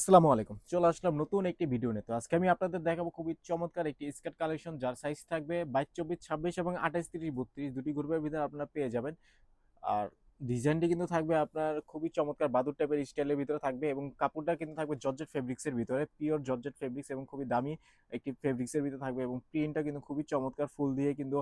আসসালামু আলাইকুম। চলে আসলাম নতুন একটি ভিডিও নিয়ে। তো আজকে আমি আপনাদের দেখাবো খুবই চমৎকার একটি স্কার্ট কালেকশন যার সাইজ থাকবে 22, 24, 26 এবং 28, 30, 32 দুটি গ্রুপের ভিতরে আপনারা পেয়ে যাবেন। আর ডিজাইনটি কিন্তু থাকবে আপনার খুবই চমৎকার বাদুর টাইপের স্টাইলের ভিতরে থাকবে এবং কাপড়টা কিন্তু থাকবে জর্জেট ফেব্রিক্স এর ভিতরে, পিওর জর্জেট ফেব্রিক্স এবং খুবই দামি একটি ফেব্রিক্স এর ভিতরে থাকবে এবং প্রিন্টটা কিন্তু খুবই চমৎকার ফুল দিয়ে কিন্তু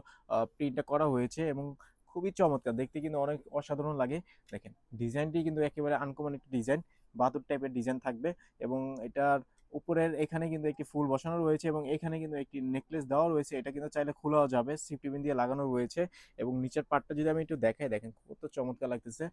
প্রিন্টটা করা হয়েছে এবং খুবই চমৎকার দেখতে কিন্তু অনেক অসাধারণ লাগে। দেখেন ডিজাইনটি কিন্তু একেবারে আনকমন একটি ডিজাইন, বাদুর টাইপের ডিজাইন থাকবে এবং এটার উপরের এখানে কিন্তু একটি ফুল বসানো রয়েছে এবং এখানে কিন্তু একটি নেকলেস দেওয়া রয়েছে। এটা কিন্তু চাইলে খোলাও যাবে, সেফটি পিন দিয়ে লাগানো রয়েছে এবং নিচের পার্টটা যদি আমি একটু দেখাই, দেখেন কত চমৎকার লাগতেছে।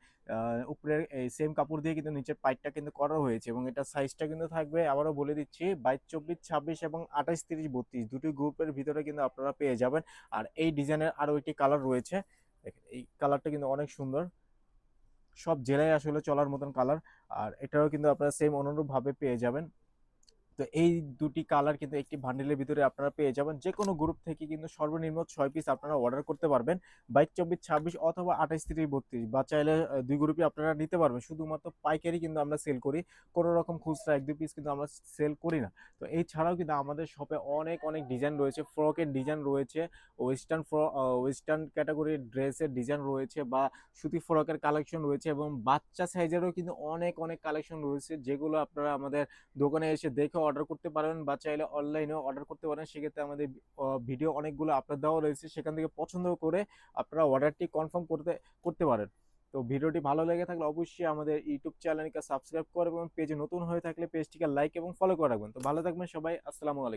উপরের এই সেম কাপড় দিয়ে কিন্তু নিচের পাইটটা কিন্তু করা হয়েছে এবং এটা সাইজটা কিন্তু থাকবে, আবারও বলে দিচ্ছি, 22, 24, 26 এবং 28, 30, 32 দুটি গ্রুপের ভিতরে কিন্তু আপনারা পেয়ে যাবেন। আর এই ডিজাইনের আরো একটি কালার রয়েছে, দেখেন এই কালারটা কিন্তু অনেক সুন্দর, সব জেলায় আসলে চলার মতন কালার। আর এটাও কিন্তু আপনারা সেম অনুরূপ ভাবে পেয়ে যাবেন। তো এই দুটি কালার কিন্তু একটি বান্ডেলের ভিতরে আপনারা পেয়ে যাবেন। যে কোনো গ্রুপ থেকে কিন্তু সর্বনিম্ন 6 পিস আপনারা অর্ডার করতে পারবেন। 22, 24, 26 অথবা 28, 30, 32 বা চাইলে ২ গ্রুপই আপনারা নিতে পারবেন। শুধুমাত্র পাইকারি কিন্তু আমরা সেল করি। কোনো রকম খুচরা ১-২ পিস কিন্তু আমরা সেল করি না। তো এছাড়াও কিন্তু আমাদের শপে অনেক ডিজাইন রয়েছে। ফ্রকের ডিজাইন রয়েছে, ওয়েস্টার্ন ক্যাটেগরির ড্রেসের ডিজাইন রয়েছে বা সুতি ফ্রকের কালেকশন রয়েছে এবং বাচ্চা সাইজেরও কিন্তু অনেক কালেকশন রয়েছে, যেগুলো আপনারা আমাদের দোকানে এসে দেখে অর্ডার করতে পারেন বা চাইলে অনলাইনেও অর্ডার করতে পারেন। সেক্ষেত্রে আমাদের ভিডিও অনেকগুলো আপলোড দেওয়া রয়েছে, সেখান থেকে পছন্দ করে আপনারা অর্ডারটি কনফার্ম করতে পারেন। তো ভিডিওটি ভালো লেগে থাকলে অবশ্যই আমাদের ইউটিউব চ্যানেলকে সাবস্ক্রাইব করবেন এবং পেজে নতুন হয়ে থাকলে পেজটিকে লাইক এবং ফলো করে রাখবেন। তো ভালো থাকবেন সবাই, আসসালামু আলাইকুম।